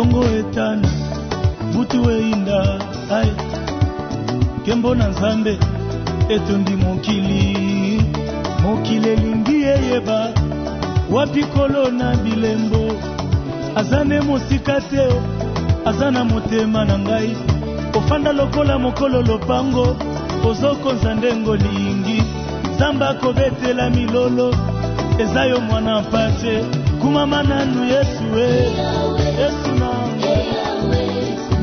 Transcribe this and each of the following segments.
tongo etana butu weinda ai kembo na nzambe etondi mokili elingi yeba wapi kolo na bilembo azane mosika te azana motema na ngai ofanda lokola mokolo lopango ozokonza ndengo lingi zamba kobetela milolo ezayo mwana mpate kumama nanu Yesu Yesu nango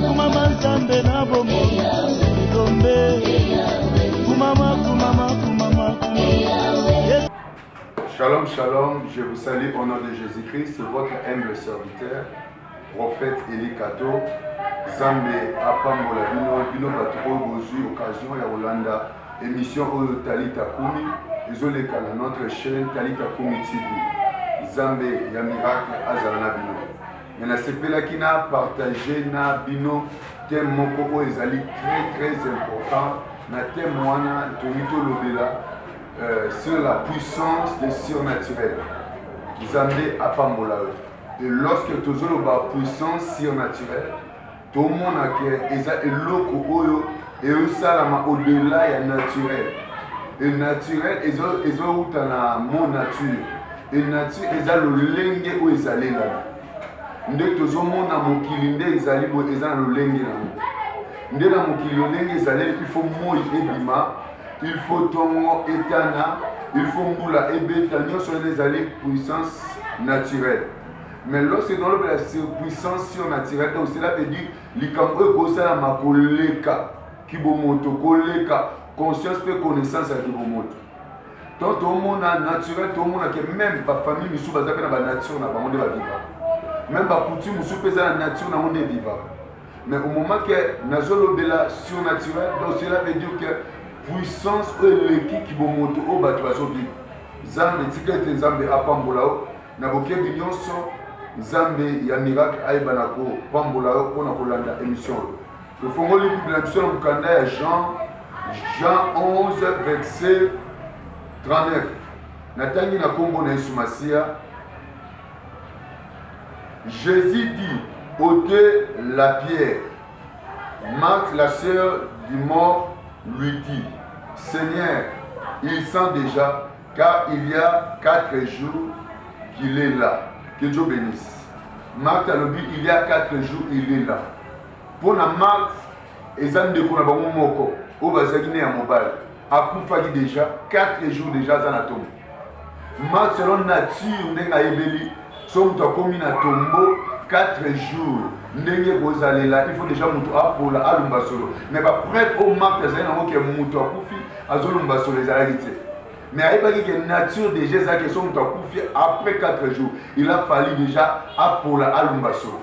kumama nzambe na bomo dombe kumama yes. Shalom, shalom, je vous salue au nom de Jésus-Christ, votre humble serviteur, prophète Eli Kato, Zambé, Apambola, Bino Batoko, Bozu, occasion ya Hollanda, émission au Talita Kumi, désolé qu'à notre chaîne Talita Kumi TV, Zambé, ya miracle, Azalana Bino. Mais c'est là qui n'a partagé na Bino, thème Moko Ezali très important, na thème Moana, Tomito Lobela. Sur la puissance des surnaturels. Zambé Apambola. Et lorsque tu as la puissance surnaturelle, tout le monde a que eloko oyo et salama au-delà ya naturel. Et naturel ils ont na mon nature. Et nature ils ont le lenge ou ils allaient là. Ndé tozo mona mokili nde ezali bo eza le lenge na. Ndé na mokili lenge ezali il faut moi ebima. Il faut tongo etana, il faut mboula ebeta, nous sommes les alliés puissance naturelle. Mais lorsque dans la puissance surnaturelle, cela veut dire likambo ekosala makoleka kibomoto koleka conscience pe connaissance à kibomoto. Tant tout le monde naturel, tout le monde que même pas famille misu baza pe na ba nature na ba monde ba vivre. Même pas coutume misu pe za na nature na monde vivre. Mais au moment que nazolo bela surnaturel, donc cela veut dire que puissance l'équipe qui va monter au bateau à sauver. Zambé, tikete Zambé Apambola, naboke binyonso Zambé ya miracle aibanako Pambola pour na kolanda émission. Le fongo li publication au Canada Jean 11 verset 39. Natangi na kombo na Yesu Masia. Jésus dit ôtez la pierre. Marthe la sœur du mort lui dit, Seigneur, il sent déjà, car il y a 4 jours qu'il est là. Que Dieu bénisse. Marthe a dit, il y a 4 jours, il est là. Pour la Marthe, ils ont dit qu'on a un moko, au bazagine à mobile. A Koufagi déjà, 4 jours déjà, dans la tombe. Marthe, selon nature, n'est pas ébéli, sommes commis à tombeau, 4 jours. Ndenge bozale là, il faut déjà mutu apola alumba solo. Mais pas prêtre au marque des gens qui mutu akufi azolumba solo les arrêtés. Mais il y a une nature déjà ça qui sont mutu akufi après 4 jours. Il a fallu déjà apola alumba solo.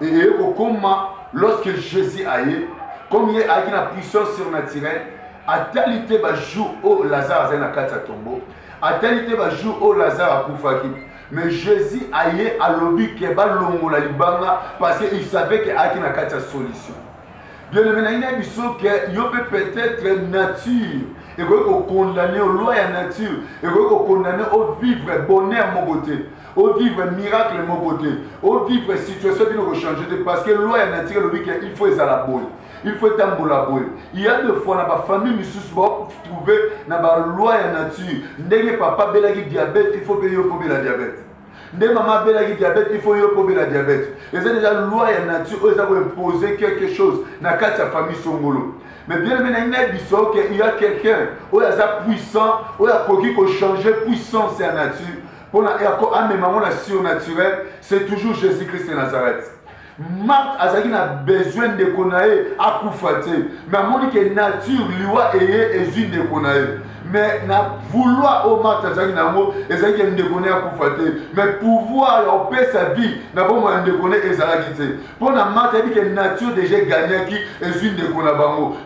Et comment lorsque Jésus aille, comme il y a une puissance surnaturelle, à talité ba jour au Lazare na kata tombeau, à talité ba jour au Lazare akufaki. Mais Jésus aille à l'objet qui va longola libanga parce qu'il savait qu'il y a une solution. Bien aimé, il y a des choses qui peut-être nature et qu'on condamne aux lois de nature et qu'on condamne au vivre bonheur mon beauté, au vivre miracle mon beauté, au vivre situation qui nous changer parce que loi de nature le week-end il faut les la boule. Il faut être la boule. Il y a deux fois dans la famille misus trouver dans la loi de nature. Ndenge papa belagi diabète, il faut payer pour la diabète. Ndenge maman belagi diabète, il faut payer pour la diabète. Et c'est déjà la loi de nature, ils ont imposé quelque chose dans la famille Songolo. Mais bien aimé, il y a quelqu'un qui est puissant, qui a changé puissance et la nature. Pour la surnaturel, c'est toujours Jésus-Christ de Nazareth. Marthe a besoin de connaître à Koufate. Mais on dit que nature, loi est une de connaître. Mais na vouloir au Marthe a de connaître à Koufate. Mais pouvoir opérer sa vie, n'a pas moyen de connaître Ezalagité. Pour la Marthe a dit que nature déjà gagné qui est une de connaître.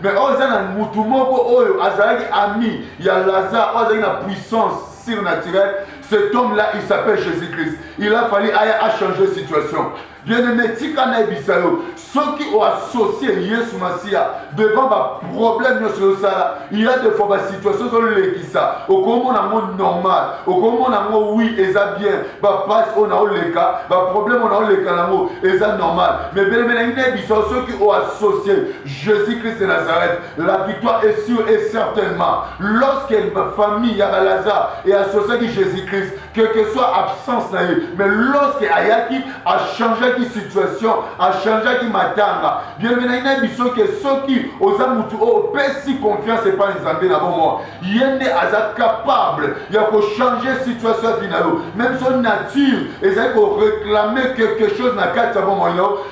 Mais on a un moutoumoko, Azalagi ami, il y a Lazare, on a une puissance surnaturelle. Cet homme-là, il s'appelle Jésus-Christ. Il a fallu changer de situation. Bien-aimé, tika na bisayo. Ceux qui ont associé Yesu Masia devant ma problème sur ça, il y a des fois des situations sur les qui ça. Au comment on a mon normal, au comment on a mon oui et ça bien. Bah passe on a le cas, bah problème on a le cas l'amour et ça normal. Mais bien-aimé, ceux qui ont associé Jésus-Christ de Nazareth, la victoire est sûre et certainement. Lorsqu'une famille, Lazare, est associée avec Jésus-Christ, quelle que soit absence, mais lorsque Ayaki a changé de situation, a changé de matanga, bien évidemment, que ceux qui ont si confiance et pas les amis, il y a capable de changer la situation, même son nature, ils ont réclamé quelque chose dans le cadre de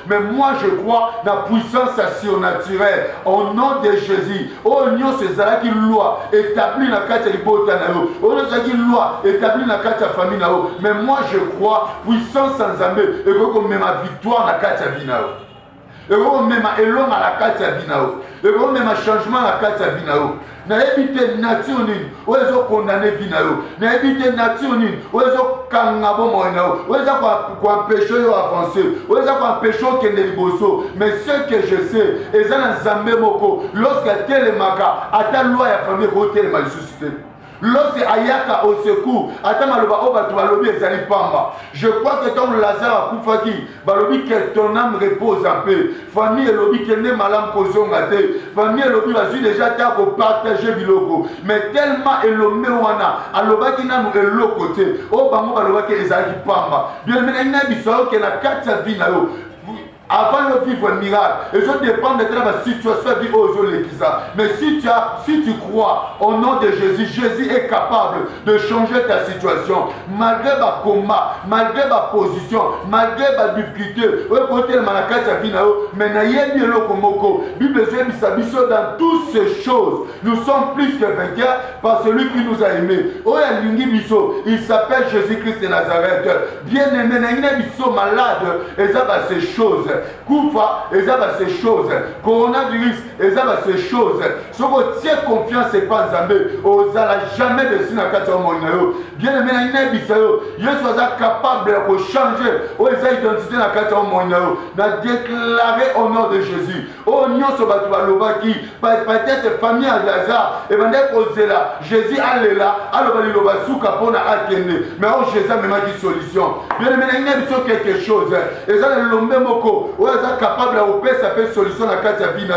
mais moi je crois dans la puissance surnaturelle au nom de Jésus. Oh, nous, c'est ça qui loi établie dans le cadre de l'Ibotanayo. Oh, c'est qui loi établie dans le cadre de la famille. Mais moi je crois, puissance sans âme, et que même ma victoire dans le cadre de la vie. Et que même ma élon à la cadre de la vie. Et que même ma changement à la cadre de la vie. Na éviter nature nini ozo condamner vinao na éviter nature nini ozo kangabo moinao ozo kwa empêcher yo avancer ozo kwa empêcher kende liboso mais ce que je sais ezana nzambe moko lorsque telemaka ata loi ya famille ko telema suscité. Lorsque Ayaka au secours, je crois que quand Lazare a Koufaki, que ton âme repose un peu. Famille et lobby qui est né malam kozongate. Famille et lobby va déjà pour partager biloko. Mais tellement et le mewana, aloba qui n'a nous de l'autre côté. Oh, bango aloba qui est ali pamba. Bien maintenant, il y a que la carte sa vie na yo. Avant de vivre un miracle, et je dépends de la situation de vivre. Mais si tu crois au nom de Jésus, Jésus est capable de changer ta situation. Malgré ma combat, malgré ma position, malgré ma difficulté, mais dans toutes ces choses, nous sommes plus que vainqueurs par celui qui nous a aimés. Il s'appelle Jésus-Christ de Nazareth. Bien aimé, il est malade, et ça va ces choses. Koufa, et ça va ces choses. Coronavirus, et ça va ces choses. Si vous tiens confiance et pas en Zambé, vous n'allez jamais de signer à 4 mois. Bien aimé, il est capable de changer vos identités à 4 mois. De déclarer au nom de Jésus. Oh, nous sommes qui peut-être famille à Lazare, et bien là, Jésus allait là, alors il va souka pour attendre. Mais oh, Jésus a même une solution. Bien aimé, il y a quelque chose. Et ça, le même moko. Vous êtes capable de faire une solution à la carte de vie.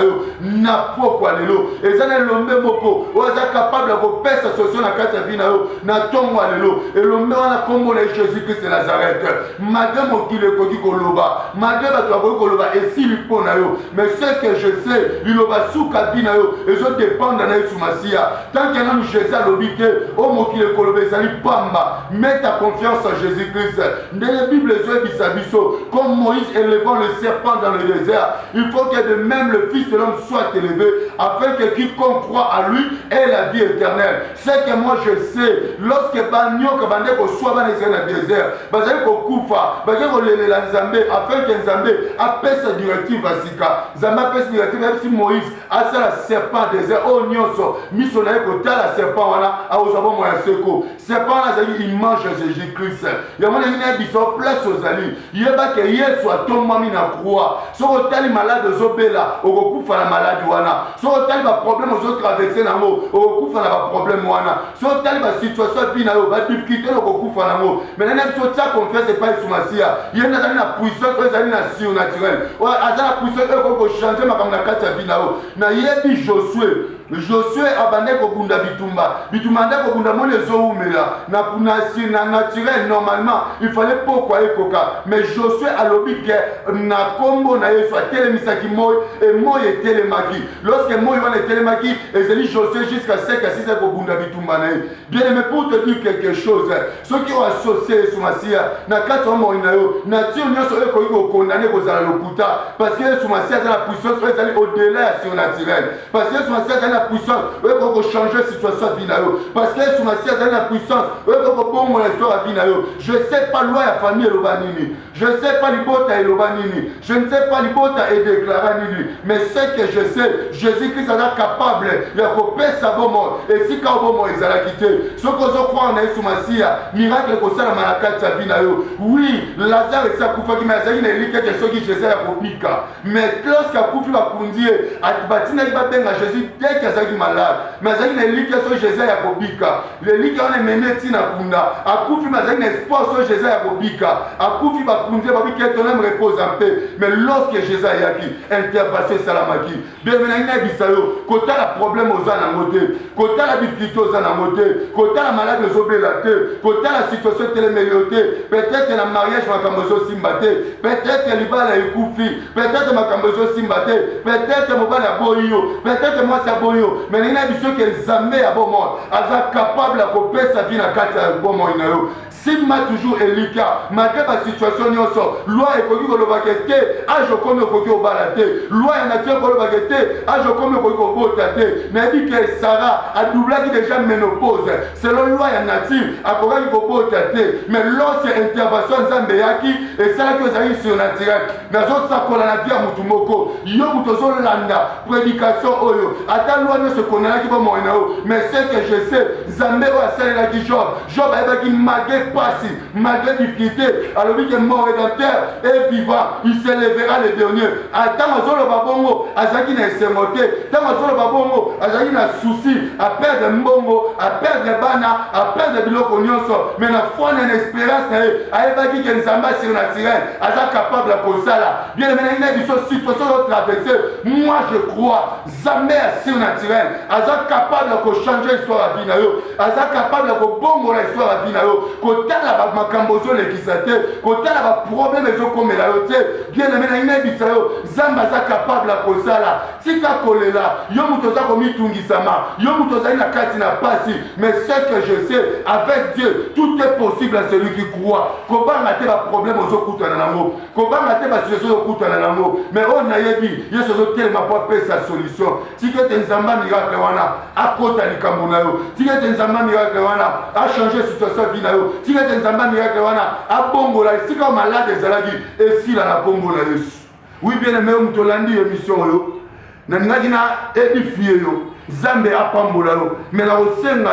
Na pourquoi lelo. Et ça le même moko. Vous êtes capable de faire une solution à la carte de vie. Na tongo lelo. Et le même on a comme Jésus-Christ de Nazareth. Malgré mon qui le koki koloba. Malgré votre koki koloba. Et si lui pon na yo. Mais ce que je sais, il va sous kabine yo. Et je dépend de la Soumassia. Tant qu'il y a un Jésus à l'obité. Oh mon qui le koloba. Ça lui pamba. Mets ta confiance en Jésus-Christ. Dans la Bible, comme Moïse élevant le serpent dans le désert, il faut que de même le Fils de l'homme soit élevé, afin que quiconque croit à lui ait la vie éternelle. C'est que moi je sais, lorsque Banyo Kabandeko soit dans le désert, Bazako Koufa, Bazako Lele Nzambe, afin que Nzambe appelle sa directive à Sika. Zamba appelle sa directive, même si Moïse a ça la serpent désert, oh Nyonso, Missonaï Kota la serpent, voilà, à Ozabo Moyaseko. Serpent, il mange Jésus-Christ. Il y a mon ami qui sont place aux alliés. Il y a que hier soit ton mami na croix. Si on a malade aux obéla, on recouvre la maladie wana. Si on a des problèmes aux autres traversés na mo, on recouvre la problème wana. Si on a des situations qui na yo, ba difficulté on recouvre na mo. Mais là même si ça confiance c'est pas Soumassia. Il y a une puissance, il y a une surnaturelle. Ouais, à la puissance qu'on changer ma comme la carte vie na yo. Na yebi Josué abandé ko bunda bitumba. Bitumba ndako bunda mo les oumela. Na naturel normalement, il fallait pourquoi ekoka. Mais Josué a l'objet que na combo na yeso telemisaki moy et moy et telemaki. Lorsque moy va le telemaki, et c'est Josué jusqu'à 5 à 6 ko bunda bitumba na. Bien mais pour te dire quelque chose, ceux qui ont associé Soumassia na 4 mois na yo, nature nyoso eko condamné ko za lokuta parce que Soumassia a la puissance au-delà surnaturel. Parce que Soumassia la puissance pour changer la situation à vie. Parce que Yesu Masiya a la puissance pour bon l'histoire à vie. Je ne sais pas loi à famille Elobanini. Je ne sais pas l'ibota Elobanini. Je ne sais pas l'ibota et déclarer Nini. Mais ce que je sais, Jésus-Christ est capable de couper sa bonne mort. Et si quand bon mort ils allaient quitter. Ce que je crois en Yesu Masiya, miracle que ça la malakati à vie. Oui, Lazare et sa koufa qui m'a dit que ceux qui Jésus a kopika. Mais lorsqu'il a coupé la kundi, à Batina il va bien à Jésus dès qu'il est malade. Mais il a dit que Jésus a kopika. Le lit qu'on est mené tina kunda. À couper ma zine espoir sur Jésus a kopika. À couper ma kundi, va dire que ton âme repose en paix. Mais lorsque Jésus a yaki, interpassé salamaki. Bien maintenant il bisayo. Quand la problème aux anamoté, quand la difficulté aux anamoté, quand la malade aux obélatés, quand la situation téléméliotée, peut-être que le mariage va cambozo simbate, peut-être que l'ibal a écoufi, peut-être que ma cambozo simbate, peut-être que mon bal a boyo, peut-être que moi c'est boyo, mais il y a des choses que jamais à bon monde, elles sont capables de couper sa vie dans 4 bon monde. Si m'a toujours élika, malgré ma situation, loi est connue pour le baguette, âge comme le coquille au balaté, loi est nature pour le baguette, âge comme le coquille au botaté, mais dit que Sarah a doublé qui déjà ménopause, selon loi est nature, à quoi il faut botaté, mais lorsque intervention Zambéaki, et c'est là que vous avez surnaturel, mais autres ça qu'on a dit à Moutoumoko, yo Moutozo Landa, prédication oyo, attends loi ne se connaît qui va mourir, mais c'est que je sais, Zambé ou à celle là qui Job a qui malgré passé, malgré difficulté, alors lui qui est mort rédempteur et vivant, il se lèvera le dernier. Attends, Zolo Babongo, Azaki n'a semoté, tant Zolo Babongo, Azaki n'a souci, à perdre Mbongo, à perdre Bana, à perdre Biloko Nyonso, mais la foi n'a une espérance, à Ebaki qui est Nzamba surnaturel, Azaki capable de poser là. Bien maintenant, il y a des situations de traverser. Moi je crois, jamais surnaturel, Azaki capable de changer l'histoire à Binayo, Azaki capable de bomber l'histoire à Binayo, quand la makambozo les kisate, quand la problème est comme la yote, bien maintenant il y a des Zamba za capable de poser là. Si tu as collé là, yomutoza komi tungisama, yomutoza na kati na pasi, mais ce que je sais, avec Dieu, tout est possible à celui qui croit. Comment mater la problème aux autres dans l'amour, comment mater la situation aux autres dans l'amour, mais on a dit, il y a ce que m'a pas fait sa solution. Si tu es un Zamba miracle wana, à côté de Kamunayo, si tu es un Zamba miracle wana, à changer la situation vinayo, si tu es un Zamba miracle wana, à Bongola, si tu es malade des Zalagi, et si la Bongola. Oui, bien aimé, on te l'a dit, émission, Nangina édifié, Zambé a Pambola, mais la Osenga,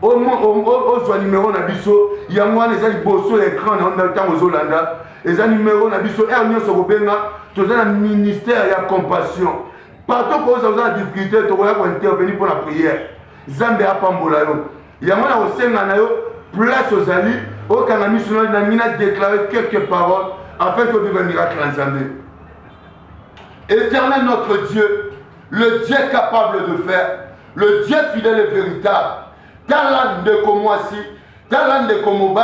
au numéro Nabiso, il y a moi les animaux sur l'écran en même temps aux Hollandais, les animaux Nabiso, Ernie Sobobenga, tout un ministère et la compassion. Partout que vous avez des difficultés, tu vas intervenir pour la prière. Zambé a Pambola, il y a moi la Osenga, place aux alliés, au Canada, il a déclaré quelques paroles afin que vive un miracle en Zambé. Éternel notre Dieu, le Dieu capable de faire, le Dieu fidèle et véritable, talent de Komwasi, talent de Komobai,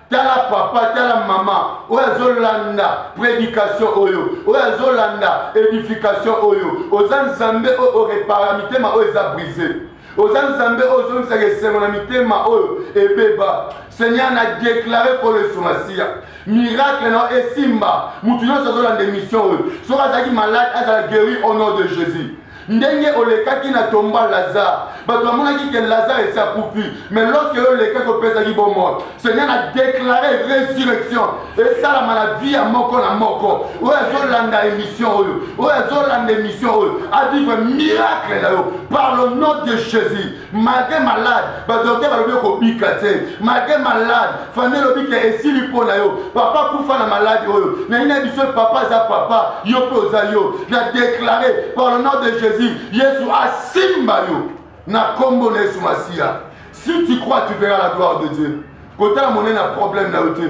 tala papa, tala maman, oazolanda, prédication oyo, oazolanda, édification oyo, ozan zambe o réparamité ma oza brisé. Ozan zambe ozon se ma oyo ebeba. Seigneur a déclaré pour le Somasia. Miracle non et simba. Moutuno sazolanda mission oyo. Sora zaki malade, a guéri au nom de Jésus. Ndenge olekaki na tomba Lazare. Bato amonaki que Lazare est sakufi. Mais lorsque olekaki kopesaki bon mort, Seigneur a déclaré résurrection. Et ça la vie à moko na moko. Oazolanda émission oyo. Oazolanda émission oyo. A vivre miracle là yo. Par le nom de Jésus. Malgré malade, ba docteur ba lobi ko bikate. Malgré malade, famille lobi ke esili pona yo. Papa kufa na malade oyo. Na ina biso papa za papa, yo pe ozayo. Na déclaré par le nom de Jésus. Yesu asimba yo na kombo na Yesu Masia. Si tu crois, tu verras la gloire de Dieu. Quand tu as mon problème na ote,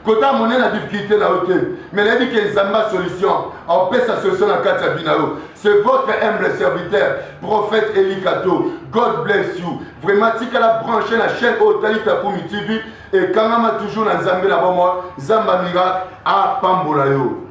quand tu as mon difficulté na ote, mais il dit que Zamba solution, on paie sa solution na kati binao. C'est votre humble serviteur, prophète Eli Kato. God bless you. Vraiment, si tu as branché la chaîne Otalita Pumi TV et quand même toujours dans Zambé la bombe, Zamba miracle à Pambolayo.